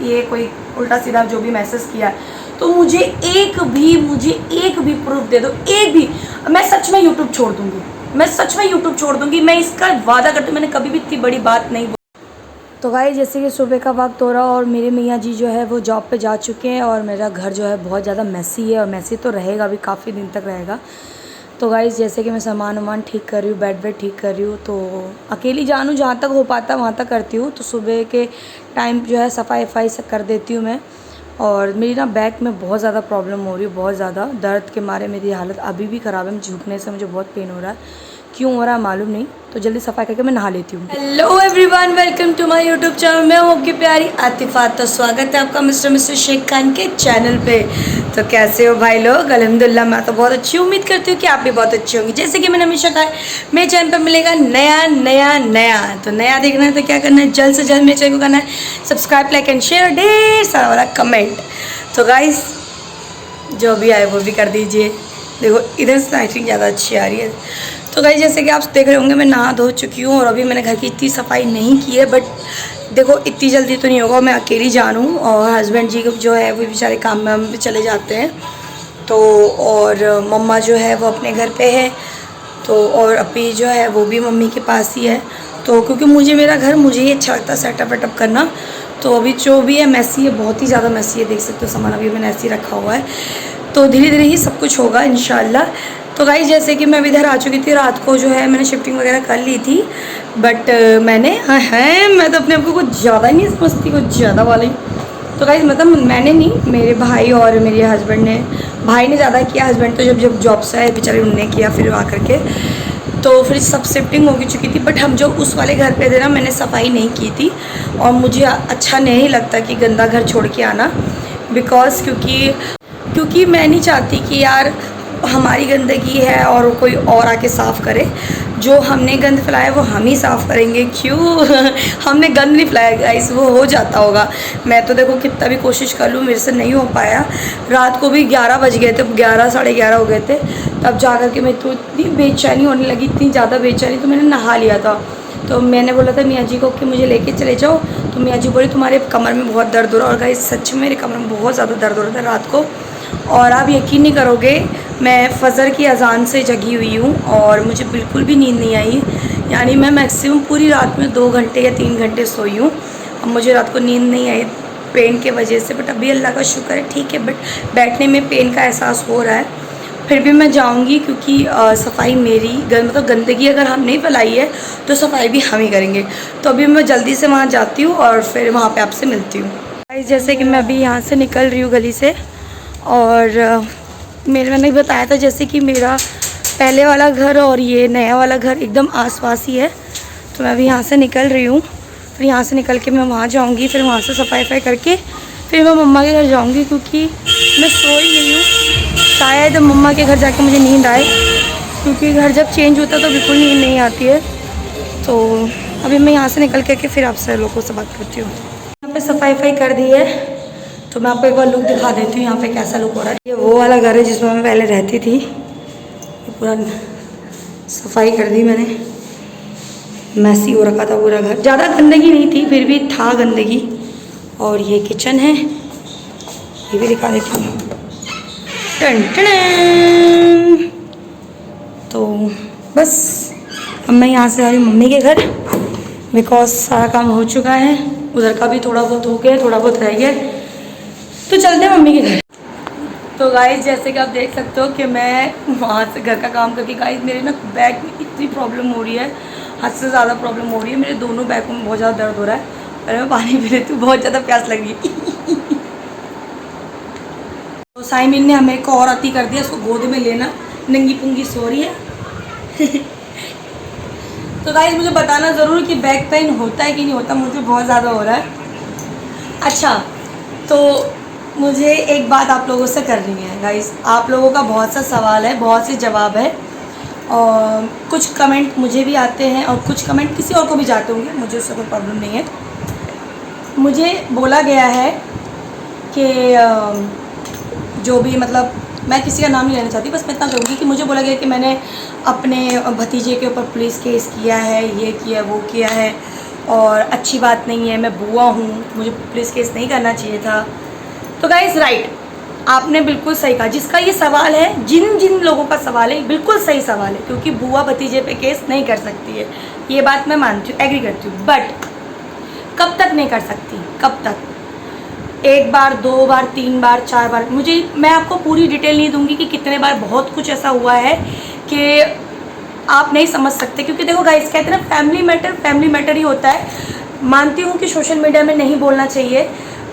ये कोई उल्टा सीधा जो भी मैसेज किया, तो मुझे एक भी प्रूफ दे दो, एक भी। मैं सच में यूट्यूब छोड़ दूँगी, मैं सच में यूट्यूब छोड़ दूँगी, मैं इसका वादा करती हूँ। मैंने कभी भी इतनी बड़ी बात नहीं। तो भाई जैसे कि सुबह का वक्त हो रहा और मेरे मियाँ जी जो है वो जॉब पे जा चुके हैं और मेरा घर जो है बहुत ज़्यादा मैसी है और मैसी तो रहेगा भी, काफ़ी दिन तक रहेगा। तो गाइस जैसे कि मैं सामान वामान ठीक कर रही हूँ, बेड वेड ठीक कर रही हूँ, तो अकेली जानूँ जहाँ तक हो पाता वहाँ तक करती हूँ। तो सुबह के टाइम जो है सफाई वफाई से कर देती हूँ मैं। और मेरी ना बैक में बहुत ज़्यादा प्रॉब्लम हो रही है, बहुत ज़्यादा दर्द के मारे मेरी हालत अभी भी ख़राब है। झुकने से मुझे बहुत पेन हो रहा है, क्यों हो रहा है मालूम नहीं। तो जल्दी सफाई करके मैं नहा लेती हूँ। Hello everyone, welcome to my YouTube channel. मैं हूँ आपकी प्यारी आतिफा। तो स्वागत है आपका मिस्टर शेख खान के चैनल पे। तो कैसे हो भाई लोग? अल्हम्दुलिल्लाह मैं तो बहुत अच्छी, उम्मीद करती हूँ कि आप भी बहुत अच्छी होंगी। जैसे कि मैंने हमेशा कहा, मेरे चैनल पर मिलेगा नया नया नया। तो नया देखना है तो क्या करना है, जल्द से जल्द मेरे चैनल को करना है सब्सक्राइब, लाइक एंड शेयर, ढेर सारा वाला कमेंट। तो गाइस जो भी आए वो भी कर दीजिए। देखो इधर से लाइटिंग ज़्यादा अच्छी आ रही है। तो गाइस जैसे कि आप देख रहे होंगे मैं नहा धो चुकी हूँ और अभी मैंने घर की इतनी सफाई नहीं की है, बट देखो इतनी जल्दी तो नहीं होगा, मैं अकेली जानूँ और हस्बैंड जी जो है वो बेचारे काम में चले जाते हैं। तो और मम्मा जो है वो अपने घर पे है, तो और अपी जो है वो भी मम्मी के पास ही है। तो क्योंकि मुझे मेरा घर मुझे ही अच्छा लगता है सेटअप वेटअप करना। तो अभी जो भी है मैसी है, बहुत ही ज़्यादा मैसी है, देख सकते हो सामान अभी मैंने ऐसे ही रखा हुआ है। तो धीरे धीरे ही सब कुछ होगा इंशाल्लाह। तो गाइस जैसे कि मैं अभी इधर आ चुकी थी, रात को जो है मैंने शिफ्टिंग वगैरह कर ली थी, बट मैं तो अपने आप को कुछ ज़्यादा ही नहीं समझती, कुछ ज़्यादा वाला ही। तो गाइस मतलब मैंने नहीं, मेरे भाई और मेरे हस्बैंड ने, भाई ने ज़्यादा किया, हस्बैंड तो जब जॉब से आए बेचारे उनने किया फिर आ करके। तो फिर सब शिफ्टिंग हो चुकी थी, बट हम जो उस वाले घर पे थे ना, मैंने सफाई नहीं की थी और मुझे अच्छा नहीं लगता कि गंदा घर छोड़ के आना। बिकॉज क्योंकि मैं नहीं चाहती कि यार हमारी गंदगी है और कोई और आके साफ़ करे। जो हमने गंद फैलाया वो हम ही साफ़ करेंगे, क्यों हमने गंद नहीं फैलाया गाइस, वो हो जाता होगा। मैं तो देखो कितना भी कोशिश कर लूँ मेरे से नहीं हो पाया। रात को भी 11 बज गए थे, 11 साढ़े 11 हो गए थे, तब जा कर के मैं तो इतनी बेचैनी होने लगी, इतनी ज़्यादा बेचैनी। तो मैंने नहा लिया था। तो मैंने बोला था मियाँ जी को कि मुझे लेके चले जाओ, तो मियाँ जी बोले तुम्हारे कमर में बहुत दर्द हो रहा है। और गाइस सच में मेरे कमर में बहुत ज़्यादा दर्द हो रहा था रात को। और आप यकीन नहीं करोगे, मैं फ़जर की अज़ान से जगी हुई हूँ और मुझे बिल्कुल भी नींद नहीं आई। यानी मैं मैक्सिमम पूरी रात में 2 घंटे या 3 घंटे सोई हूँ। अब मुझे रात को नींद नहीं आई पेन के वजह से, बट अभी अल्लाह का शुक्र है ठीक है, बट बैठने में पेन का एहसास हो रहा है। फिर भी मैं जाऊंगी क्योंकि सफाई मेरी मतलब गंदगी अगर हम नहीं फैलाई है तो सफाई भी हम ही करेंगे। तो अभी मैं जल्दी से वहाँ जाती हूँ और फिर वहाँ पे आपसे मिलती हूँ। जैसे कि मैं अभी यहाँ से निकल रही हूँ गली से, और मैंने बताया था जैसे कि मेरा पहले वाला घर और ये नया वाला घर एकदम आसपास ही है। तो मैं अभी यहाँ से निकल रही हूँ, फिर यहाँ से निकल के मैं वहाँ जाऊँगी, फिर वहाँ से सफाई वफाई करके फिर मैं मम्मा के घर जाऊँगी, क्योंकि मैं सोई नहीं हूँ। शायद मम्मा के घर जाके मुझे नींद आए, क्योंकि घर जब चेंज होता है तो बिल्कुल नींद नहीं आती है। तो अभी मैं यहाँ से निकल करके फिर आपसे लोगों से बात करती हूँ। यहाँ पे सफाई वफाई कर दी है, तो मैं आपको एक बार लुक दिखा देती हूँ यहाँ पे कैसा लुक हो रहा है। ये वो वाला घर है जिसमें मैं पहले रहती थी। ये पूरा सफाई कर दी मैंने, मैसी हो रखा था पूरा घर। ज़्यादा गंदगी नहीं थी, फिर भी था गंदगी। और ये किचन है, ये भी दिखा देती हूँ। टन टन। तो बस अब मैं यहाँ से आ रही हूँ मम्मी के घर, बिकॉज सारा काम हो चुका है। उधर का भी थोड़ा बहुत हो गया, थोड़ा बहुत रह गया, तो चलते हैं मम्मी के घर। तो गाइस जैसे कि आप देख सकते हो कि मैं वहाँ से घर का काम करके, गाइस मेरे ना बैक में इतनी प्रॉब्लम हो रही है, हद से ज़्यादा प्रॉब्लम हो रही है। मेरे दोनों बैकों में बहुत ज़्यादा दर्द हो रहा है। पहले मैं पानी पी लेती हूँ, बहुत ज़्यादा प्यास लग रही है। तो साइमिन ने हमें को और अति कर दिया, इसको गोद में लेना, नंगी पुंगी सो रही है। तो गाइस मुझे बताना ज़रूर कि बैक पेन होता है कि नहीं होता, मुझे बहुत ज़्यादा हो रहा है। अच्छा, तो मुझे एक बात आप लोगों से करनी है गाइस। आप लोगों का बहुत सा सवाल है, बहुत से जवाब है, और कुछ कमेंट मुझे भी आते हैं और कुछ कमेंट किसी और को भी जाते होंगे, मुझे उससे कोई प्रॉब्लम नहीं है। मुझे बोला गया है कि जो भी, मतलब मैं किसी का नाम नहीं लेना चाहती, बस मैं इतना कहूँगी कि मुझे बोला गया कि मैंने अपने भतीजे के ऊपर पुलिस केस किया है, ये किया वो किया है, और अच्छी बात नहीं है, मैं बुआ हूँ, मुझे पुलिस केस नहीं करना चाहिए था। तो गाइस राइट, आपने बिल्कुल सही कहा। जिसका ये सवाल है, जिन जिन लोगों का सवाल है, बिल्कुल सही सवाल है, क्योंकि बुआ भतीजे पे केस नहीं कर सकती है, ये बात मैं मानती हूँ, एग्री करती हूँ। बट कब तक नहीं कर सकती, कब तक? 1 बार, 2 बार, 3 बार, 4 बार, मैं आपको पूरी डिटेल नहीं दूंगी कि कितने बार। बहुत कुछ ऐसा हुआ है कि आप नहीं समझ सकते, क्योंकि देखो गाइस, कहते हैं ना फैमिली मैटर ही होता है। मानती हूँ कि सोशल मीडिया में नहीं बोलना चाहिए,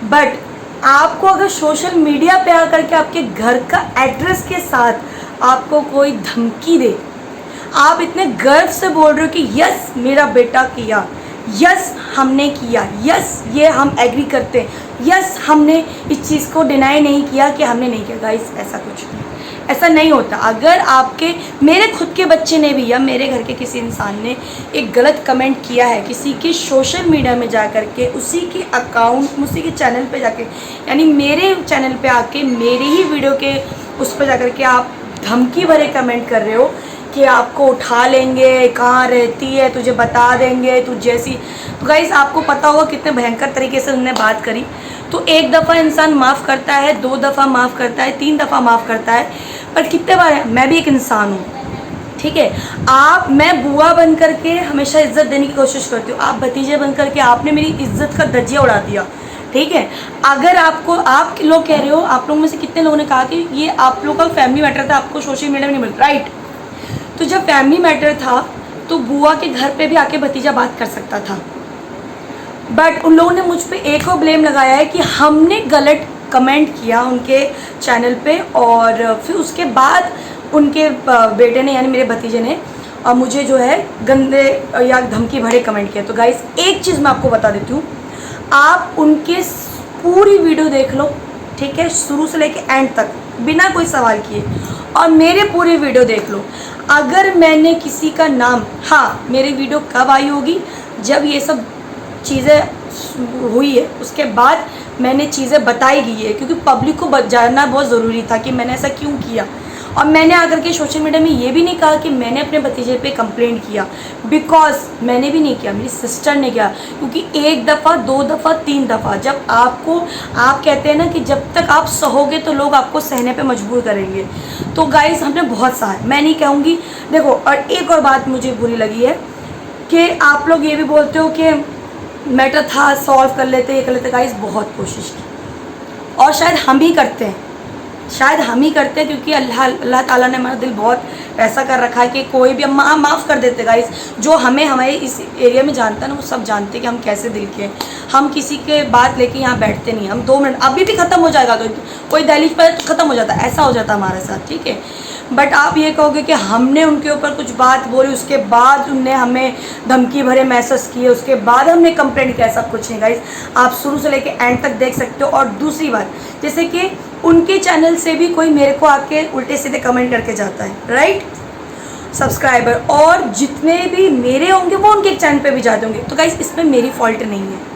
बट आपको अगर सोशल मीडिया पे आकर के आपके घर का एड्रेस के साथ आपको कोई धमकी दे, आप इतने गर्व से बोल रहे हो कि यस मेरा बेटा किया, यस हमने किया, यस ये हम एग्री करते हैं, यस हमने इस चीज़ को डिनाई नहीं किया कि हमने नहीं किया। गाइस ऐसा कुछ नहीं, ऐसा नहीं होता। अगर आपके, मेरे खुद के बच्चे ने भी या मेरे घर के किसी इंसान ने एक गलत कमेंट किया है किसी के सोशल मीडिया में जा कर के, उसी के अकाउंट, उसी के चैनल पे जाके, यानी मेरे चैनल पे आके मेरे ही वीडियो के उस पर जा कर के आप धमकी भरे कमेंट कर रहे हो कि आपको उठा लेंगे, कहाँ रहती है, तुझे बता देंगे, तू जैसी। तो गाइस आपको पता होगा कितने भयंकर तरीके से उन्होंने बात करी। तो एक दफ़ा इंसान माफ़ करता है, 2 दफ़ा माफ़ करता है, 3 दफ़ा माफ़ करता है, पर कितने बार? मैं भी एक इंसान हूँ, ठीक है। मैं बुआ बन करके हमेशा इज्जत देने की कोशिश करती हूँ, आप भतीजे बन करके आपने मेरी इज्जत का धज्जिया उड़ा दिया, ठीक है। अगर आपको, आप लोग कह रहे हो, आप लोगों में से कितने लोगों ने कहा कि ये आप लोग का फैमिली मैटर था, आपको सोशल मीडिया में नहीं मिलता, राइट। तो जब फैमिली मैटर था तो बुआ के घर पे भी आके भतीजा बात कर सकता था, बट उन लोगों ने मुझ पे एक और ब्लेम लगाया है कि हमने गलत कमेंट किया उनके चैनल पे, और फिर उसके बाद उनके बेटे ने, यानी मेरे भतीजे ने, मुझे जो है गंदे या धमकी भरे कमेंट किया। तो गाइस एक चीज़ मैं आपको बता देती हूँ, आप उनके पूरी वीडियो देख लो, ठीक है, शुरू से लेके एंड तक बिना कोई सवाल किए, और मेरे पूरे वीडियो देख लो। अगर मैंने किसी का नाम, हाँ मेरी वीडियो कब आई होगी, जब ये सब चीज़ें हुई है, उसके बाद मैंने चीज़ें बताई गई है, क्योंकि पब्लिक को जानना बहुत ज़रूरी था कि मैंने ऐसा क्यों किया। और मैंने आकर के सोशल मीडिया में ये भी नहीं कहा कि मैंने अपने भतीजे पे कंप्लेंट किया, बिकॉज मैंने भी नहीं किया, मेरी सिस्टर ने किया। क्योंकि 1 दफ़ा, 2 दफ़ा, 3 दफ़ा जब आपको, आप कहते हैं ना कि जब तक आप सहोगे तो लोग आपको सहने पे मजबूर करेंगे। तो गाइस हमने बहुत सहा, मैं नहीं कहूँगी। देखो, और एक और बात मुझे बुरी लगी है कि आप लोग ये भी बोलते हो कि मैटर था, सॉल्व कर लेते, ये कर लेते। गाइस बहुत कोशिश की, और शायद हम ही करते हैं, क्योंकि अल्लाह ताला ने हमारा दिल बहुत ऐसा कर रखा है कि कोई भी हम माफ़ कर देते। गाइस जो हमारे इस एरिया में जानता है ना, वो सब जानते हैं कि हम कैसे दिल के हैं। हम किसी के बात लेके यहाँ बैठते नहीं, हम 2 मिनट अभी भी ख़त्म हो जाएगा, कोई दहलीज पर ख़त्म हो जाता है, ऐसा हो जाता है हमारे साथ, ठीक है। बट आप ये कहोगे कि हमने उनके ऊपर कुछ बात बोली, उसके बाद उनने हमें धमकी भरे मैसेज किए, उसके बाद हमने कंप्लेंट किया, सब कुछ नहीं। गाइस आप शुरू से लेके एंड तक देख सकते हो। और दूसरी बात, जैसे कि उनके चैनल से भी कोई मेरे को आके उल्टे सीधे कमेंट करके जाता है, राइट, सब्सक्राइबर, और जितने भी मेरे होंगे वो उनके चैनल पे भी जाते होंगे। तो गाइस इसमें मेरी फॉल्ट नहीं है,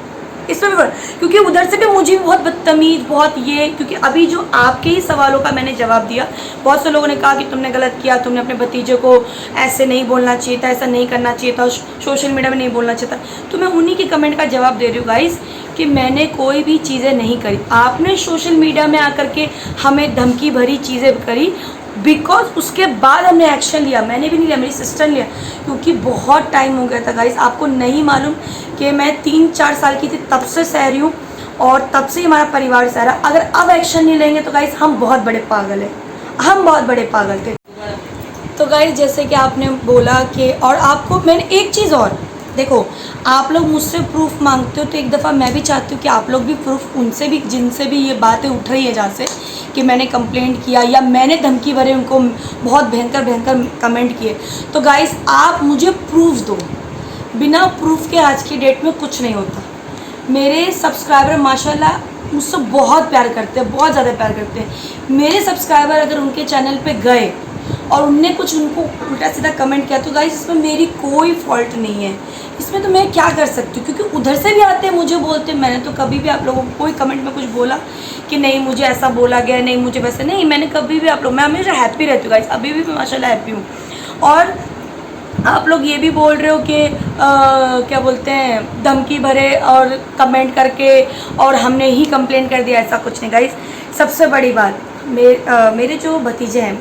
इसमें भी, क्योंकि उधर से भी मुझे भी बहुत बदतमीज़, बहुत ये, क्योंकि अभी जो आपके ही सवालों का मैंने जवाब दिया, बहुत से लोगों ने कहा कि तुमने गलत किया, तुमने अपने भतीजे को ऐसे नहीं बोलना चाहिए था, ऐसा नहीं करना चाहिए था, सोशल मीडिया में नहीं बोलना चाहिए था। तो मैं उन्हीं के कमेंट का जवाब दे रही हूँ गाइस कि मैंने कोई भी चीज़ें नहीं करी, आपने सोशल मीडिया में आकर के हमें धमकी भरी चीज़ें करी, बिकॉज उसके बाद हमने एक्शन लिया। मैंने भी नहीं लिया, मेरी सिस्टर ने लिया, क्योंकि बहुत टाइम हो गया था। गाइस आपको नहीं मालूम कि मैं 3-4 साल की थी तब से सह रही हूँ, और तब से हमारा परिवार सह रहा। अगर अब एक्शन नहीं लेंगे तो गाइस हम बहुत बड़े पागल हैं, हम बहुत बड़े पागल थे। तो गाइस जैसे कि आपने बोला कि, और आपको मैंने एक चीज़ और, देखो आप लोग मुझसे प्रूफ मांगते हो, तो एक दफ़ा मैं भी चाहती हूँ कि आप लोग भी प्रूफ, उनसे भी, जिनसे भी ये बातें उठ रही है जहाँ से कि मैंने कंप्लेंट किया या मैंने धमकी भरे उनको बहुत भयंकर कमेंट किए, तो गाइस आप मुझे प्रूफ दो। बिना प्रूफ के आज की डेट में कुछ नहीं होता। मेरे सब्सक्राइबर माशाल्लाह मुझसे बहुत प्यार करते हैं, बहुत ज़्यादा प्यार करते हैं। मेरे सब्सक्राइबर अगर उनके चैनल पे गए और उनने कुछ उनको उल्टा सीधा कमेंट किया, तो गाइस इसमें मेरी कोई फॉल्ट नहीं है, इसमें तो मैं क्या कर सकती हूँ, क्योंकि उधर से भी आते हैं मुझे बोलते हैं। मैंने तो कभी भी आप लोगों को कोई कमेंट में कुछ बोला कि नहीं मुझे ऐसा बोला गया, नहीं मुझे वैसे, नहीं, मैंने कभी भी आप लोग, मैं हमेशा हैप्पी रहती हूँ गाइस, अभी भी मैं माशाल्लाह हैप्पी हूँ। और आप लोग ये भी बोल रहे हो कि क्या बोलते हैं, धमकी भरे और कमेंट करके और हमने ही कंप्लेंट कर दिया। ऐसा कुछ नहीं गाइस। सबसे बड़ी बात, मेरे जो भतीजे हैं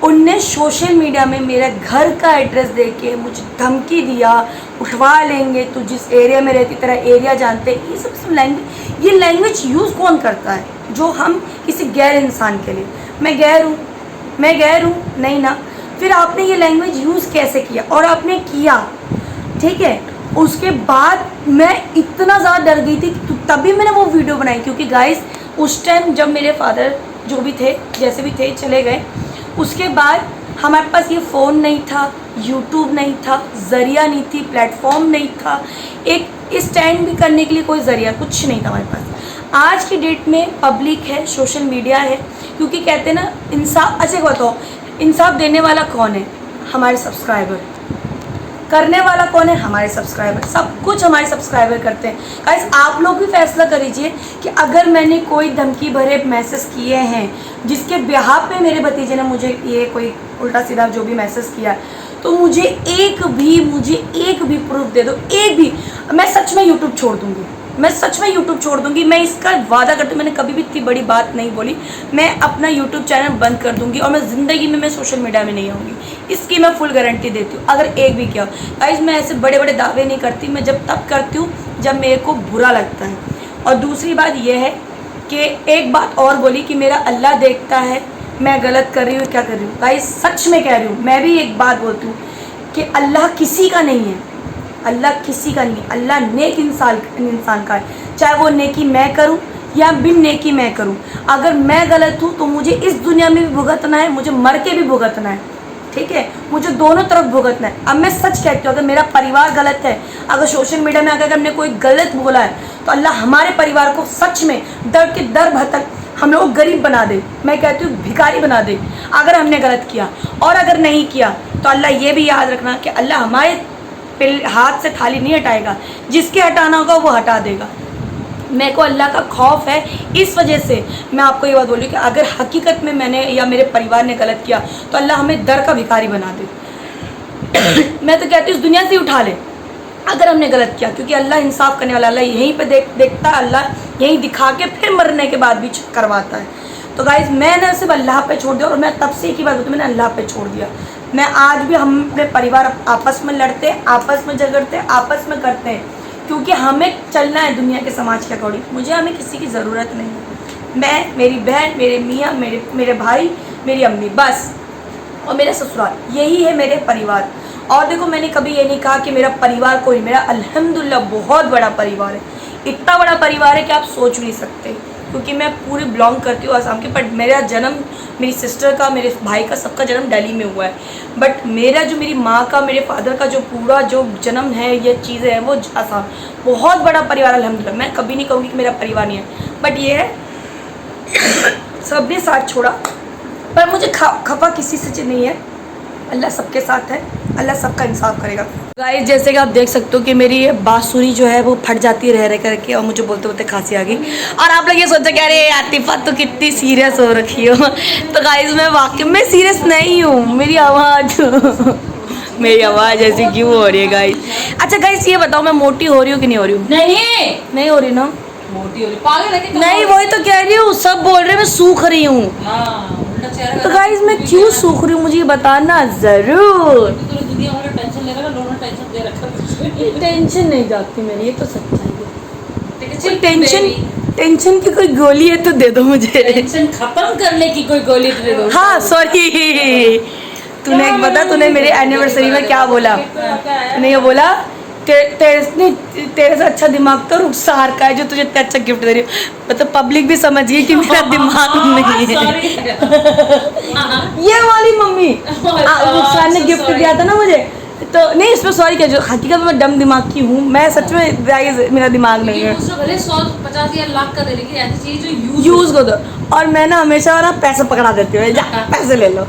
उनने सोशल मीडिया में मेरे घर का एड्रेस दे के मुझे धमकी दिया, उठवा लेंगे, तू जिस एरिया में रहती तेरा एरिया जानते। ये सब लैंग्वेज, ये लैंग्वेज यूज़ कौन करता है जो हम किसी गैर इंसान के लिए। मैं गैर हूँ नहीं ना। फिर आपने ये लैंग्वेज यूज़ कैसे किया, और आपने किया, ठीक है। उसके बाद मैं इतना ज़्यादा डर गई थी, तभी मैंने वो वीडियो बनाई। क्योंकि गाइस उस टाइम जब मेरे फादर जो भी थे, जैसे भी थे, चले गए, उसके बाद हमारे पास ये फ़ोन नहीं था, यूट्यूब नहीं था, ज़रिया नहीं थी, प्लेटफॉर्म नहीं था, एक स्टैंड भी करने के लिए कोई ज़रिया कुछ नहीं था हमारे पास। आज की डेट में पब्लिक है, सोशल मीडिया है। क्योंकि कहते हैं ना, इंसाफ, अच्छा बताओ, इंसाफ देने वाला कौन है? हमारे सब्सक्राइबर। करने वाला कौन है? हमारे सब्सक्राइबर। सब कुछ हमारे सब्सक्राइबर करते हैं। गाइस आप लोग भी फैसला कर लीजिए कि अगर मैंने कोई धमकी भरे मैसेज किए हैं जिसके बिहाफ पे मेरे भतीजे ने मुझे ये कोई उल्टा सीधा जो भी मैसेज किया, तो मुझे एक भी प्रूफ दे दो, एक भी। मैं सच में यूट्यूब छोड़ दूँगी, मैं इसका वादा करती हूँ। मैंने कभी भी इतनी बड़ी बात नहीं बोली। मैं अपना यूट्यूब चैनल बंद कर दूँगी और मैं ज़िंदगी में सोशल मीडिया में नहीं आऊँगी, इसकी मैं फुल गारंटी देती हूँ। अगर एक भी किया। गाइस मैं ऐसे बड़े बड़े दावे नहीं करती, मैं जब तब करती हूँ जब मेरे को बुरा लगता है। और दूसरी बात यह है कि एक बात और बोली कि मेरा अल्लाह देखता है मैं गलत कर रही हूँ, क्या कर रही हूँ। गाइस सच में कह रही हूँ, मैं भी एक बात बोलती हूँ कि अल्लाह किसी का नहीं है, अल्लाह नेक इंसान का है। चाहे वो नेकी मैं करूं या बिन नेकी मैं करूं, अगर मैं गलत हूं तो मुझे इस दुनिया में भी भुगतना है, मुझे मर के भी भुगतना है, ठीक है। मुझे दोनों तरफ भुगतना है। अब मैं सच कहती हूँ, अगर मेरा परिवार गलत है, अगर सोशल मीडिया में अगर हमने कोई गलत बोला है, तो अल्लाह हमारे परिवार को सच में दर के दर भटक हम लोग गरीब बना दे। मैं कहती हूँ भिखारी बना दे अगर हमने गलत किया। और अगर नहीं किया तो अल्लाह ये भी याद रखना कि अल्लाह हमारे हाथ से थाली नहीं हटाएगा, जिसके हटाना होगा वो हटा देगा। मेरे को अल्लाह का खौफ है, इस वजह से मैं आपको ये बात बोल रही हूँ कि अगर हकीकत में मैंने या मेरे परिवार ने गलत किया तो अल्लाह हमें दर का भिखारी बना दे। मैं तो कहती हूँ इस दुनिया से उठा ले अगर हमने गलत किया, क्योंकि अल्लाह इंसाफ करने वाला, अल्लाह यहीं पे देखता है, अल्लाह यहीं दिखा के फिर मरने के बाद भी करवाता है। तो गाइज मैंने सिर्फ अल्लाह पे छोड़ दिया, और मैं तब से एक ही बात होती, मैंने अल्लाह पे छोड़ दिया। मैं आज भी, हम अपने परिवार आपस में लड़ते हैं, आपस में झगड़ते हैं, आपस में करते हैं, क्योंकि हमें चलना है दुनिया के समाज के अकॉर्डिंग। हमें किसी की ज़रूरत नहीं है। मैं, मेरी बहन, मेरे मियाँ, मेरे भाई, मेरी अम्मी, बस, और मेरा ससुराल, यही है मेरे परिवार। और देखो मैंने कभी ये नहीं कहा कि मेरा परिवार कोई, मेरा अल्हम्दुलिल्लाह बहुत बड़ा परिवार है। इतना बड़ा परिवार है कि आप सोच नहीं सकते, क्योंकि मैं पूरी बिलोंग करती हूँ आसाम के। बट मेरा जन्म, मेरी सिस्टर का, मेरे भाई का, सबका जन्म दिल्ली में हुआ है। बट मेरा जो, मेरी माँ का, मेरे फादर का जो पूरा जो जन्म है, ये चीज़ें हैं, वो आसाम। बहुत बड़ा परिवार अल्हम्दुलिल्लाह। मैं कभी नहीं कहूँगी कि मेरा परिवार नहीं है, बट ये है सब ने साथ छोड़ा, पर मुझे खफा किसी से नहीं है। अल्लाह सबके साथ है, अल्लाह सबका इंसाफ करेगा। गाइस जैसे कि आप देख सकते हो कि मेरी बांसुरी जो है वो फट जाती है रह करके, और मुझे बोलते बोलते खांसी आ गई। और आप लोग ये सोचते कि अरे आतिफा तो कितनी सीरियस हो रखी हो। तो गाइस मैं वाकई में सीरियस नहीं हूँ। मेरी आवाज़ ऐसी क्यों हो रही है गाइस? अच्छा गाइस ये बताओ, मैं मोटी हो रही हूँ कि नहीं हो रही हूँ? नहीं हो रही ना, मोटी हो रही, पागल है कि नहीं, वही तो कह रही हूँ। सब बोल रहे मैं सूख रही हूँ। तो गाइस मैं क्यों सूख रही हूँ, मुझे बताना जरूर। दुनिया वाला टेंशन ले रहा है, लोगों ने टेंशन दे रखा है। टेंशन नहीं जाती मेरी, ये तो सच्चाई है। टेंशन की कोई गोली है तो दे दो मुझे। टेंशन खत्म करने की कोई गोली तो दे दो। हाँ सॉरी, तूने एक बता, तूने मेरे एनिवर्सरी में क्या बोला? तूने ये बोला तेरे से अच्छा दिमाग तो रुखसार का है जो तुझे इतना अच्छा गिफ्ट दे रही है। मतलब पब्लिक भी समझ गई कि मेरा दिमाग नहीं है। ये वाली मम्मी रुखसार ने गिफ्ट दिया था ना मुझे, तो नहीं इसमें सॉरी क्या, जो हकीकत में डम दिमाग की हूँ मैं, सच में मेरा दिमाग नहीं है। 150 या लाख का दे, लेकिन ऐसी चीज जो यूज़ को दो। और मैं ना हमेशा ना पैसे पकड़ा देती हूँ, जा पैसे ले लो।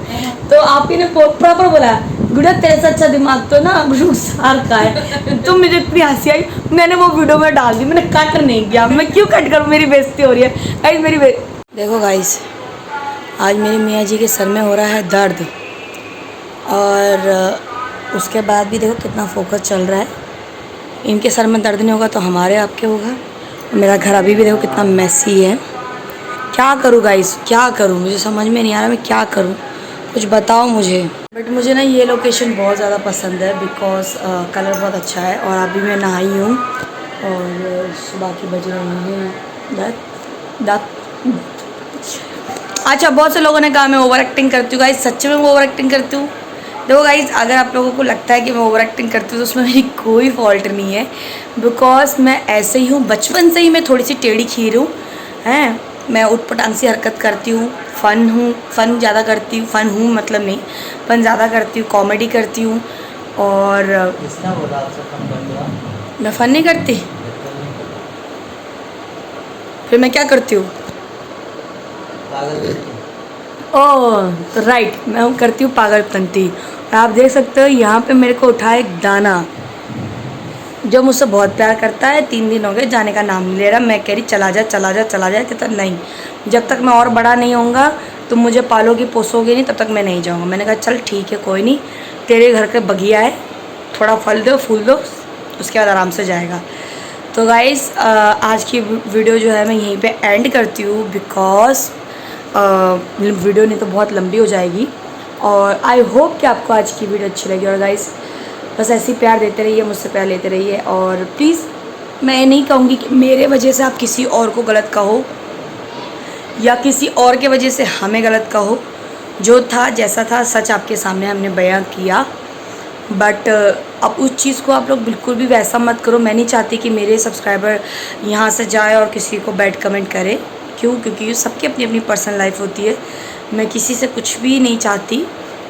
तो आपकी ने प्रॉपर बोला, गुड़ा तेरे से अच्छा दिमाग तो ना रुखसार का है। तो मुझे इतनी हंसी आई, मैंने वो वीडियो में डाल दी। मैंने कट नहीं किया, मैं क्यों कट करूँ, मेरी बेइज्जती हो रही है गाइस। देखो गाइस, आज मेरे मियाँ जी के सर में हो रहा है दर्द, और उसके बाद भी देखो कितना फोकस चल रहा है। इनके सर में दर्द नहीं होगा तो हमारे आपके होगा। मेरा घर अभी भी देखो कितना मैसी है। क्या करूँ गाइस, क्या करूँ, मुझे समझ में नहीं आ रहा मैं क्या करूँ, कुछ बताओ मुझे। बट मुझे ना ये लोकेशन बहुत ज़्यादा पसंद है बिकॉज कलर बहुत अच्छा है। और अभी मैं नहाई हूँ और सुबह की बज रही हैं 10। अच्छा, बहुत से लोगों ने कहा मैं ओवर एक्टिंग करती हूँ। गाइस सच में मैं ओवर एक्टिंग करती हूँ। देखो गाइस, अगर आप लोगों को लगता है कि मैं ओवर एक्टिंग करती हूँ तो उसमें मेरी कोई फॉल्ट नहीं है बिकॉज मैं ऐसे ही हूँ। बचपन से ही मैं थोड़ी सी टेढ़ी खीर हूँ हैं। मैं उठपटांग सी हरकत करती हूँ, फ़न ज़्यादा करती हूँ। फ़न हूँ मतलब नहीं, फ़न ज़्यादा करती हूँ, कॉमेडी करती हूँ। और मैं फ़न नहीं करती, फिर मैं क्या करती हूँ? ओह तो राइट, मैं करती हूँ पागलपंती। और आप देख सकते हो यहाँ पे मेरे को उठा एक दाना जो मुझसे बहुत प्यार करता है। 3 दिन हो गए, जाने का नाम नहीं ले रहा। मैं कह रही चला जा चला जा चला जा, कहता नहीं, जब तक मैं और बड़ा नहीं होऊंगा, तुम मुझे पालोगी पोसोगे नहीं, तब तक मैं नहीं जाऊँगा। मैंने कहा चल ठीक है, कोई नहीं, तेरे घर के बगिया है, थोड़ा फल दो फूल दो, उसके बाद आराम से जाएगा। तो गाइस आज की वीडियो जो है मैं यहीं पे एंड करती हूँ बिकॉज वीडियो नहीं तो बहुत लंबी हो जाएगी। और आई होप कि आपको आज की वीडियो अच्छी लगी। और गाइस बस ऐसे ही प्यार देते रहिए, मुझसे प्यार लेते रहिए। और प्लीज़ मैं ये नहीं कहूँगी कि मेरे वजह से आप किसी और को गलत कहो या किसी और के वजह से हमें गलत कहो। जो था जैसा था सच आपके सामने हमने बयां किया। बट अब उस चीज़ को आप लोग बिल्कुल भी वैसा मत करो। मैं नहीं चाहती कि मेरे सब्सक्राइबर यहाँ से जाए और किसी को बैड कमेंट करे। क्यों? क्योंकि सबकी अपनी अपनी पर्सनल लाइफ होती है। मैं किसी से कुछ भी नहीं चाहती।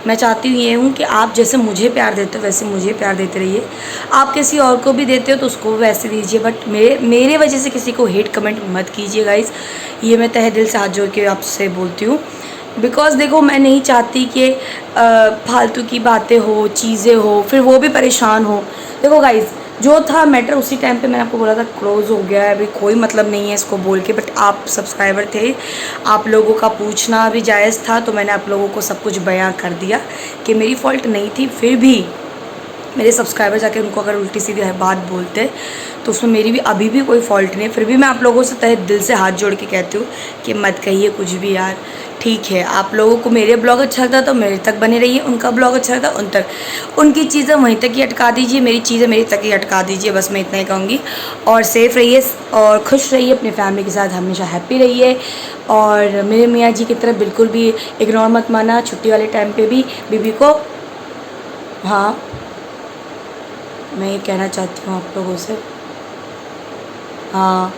मैं चाहती हूँ ये हूँ कि आप जैसे मुझे प्यार देते हो वैसे मुझे प्यार देते रहिए। आप किसी और को भी देते हो तो उसको वैसे दीजिए, बट मेरे वजह से किसी को हेट कमेंट मत कीजिए गाइज़। ये मैं तहे दिल से हाथ जोड़ के आपसे बोलती हूँ बिकॉज़ देखो मैं नहीं चाहती कि फालतू की बातें हो, चीज़ें हो, फिर वो भी परेशान हो। देखो गाइज़, जो था मैटर उसी टाइम पे मैंने आपको बोला था क्लोज़ हो गया है, अभी कोई मतलब नहीं है इसको बोल के। बट आप सब्सक्राइबर थे, आप लोगों का पूछना भी जायज़ था, तो मैंने आप लोगों को सब कुछ बयां कर दिया कि मेरी फ़ॉल्ट नहीं थी। फिर भी मेरे सब्सक्राइबर जाके उनको अगर उल्टी सीधी बात बोलते तो उसमें मेरी भी अभी भी कोई फ़ॉल्ट नहीं है। फिर भी मैं आप लोगों से तहे दिल से हाथ जोड़ के कहती हूँ कि मत कहिए कुछ भी यार, ठीक है। आप लोगों को मेरे ब्लॉग अच्छा लगता तो मेरे तक बने रहिए, उनका ब्लॉग अच्छा लगता उन तक, उनकी चीज़ें वहीं तक ही अटका दीजिए, मेरी चीज़ें मेरी तक ही अटका दीजिए। बस मैं इतना ही कहूँगी। और सेफ़ रहिए और खुश रहिए, अपनी फैमिली के साथ हमेशा हैप्पी रहिए। और मेरे मियाँ जी की तरफ बिल्कुल भी इग्नोर मत माना छुट्टी वाले टाइम पर भी बीबी को। हाँ, मैं ये कहना चाहती हूँ आप लोगों से। हाँ,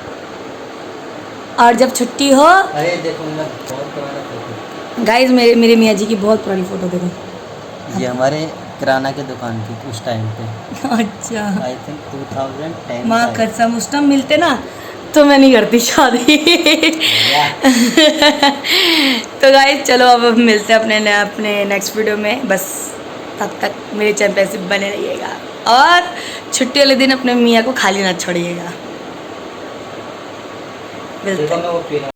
और जब छुट्टी हो, अरे देखो मेरा बहुत पुराना फोटो। गाइज मेरे मियाँ जी की बहुत पुरानी फ़ोटो देखो। ये हमारे किराना की दुकान थी उस टाइम पे। अच्छा, आई थिंक 2010। माँ कसम उस टाइम मिलते ना तो मैं नहीं करती शादी। तो गाइज चलो अब मिलते हैं अपने नेक्स्ट वीडियो में। बस तब तक मेरे चैनल पे ऐसे बने रहिएगा और छुट्टी वाले दिन अपने मियाँ को खाली ना छोड़िएगा। मिलते हैं।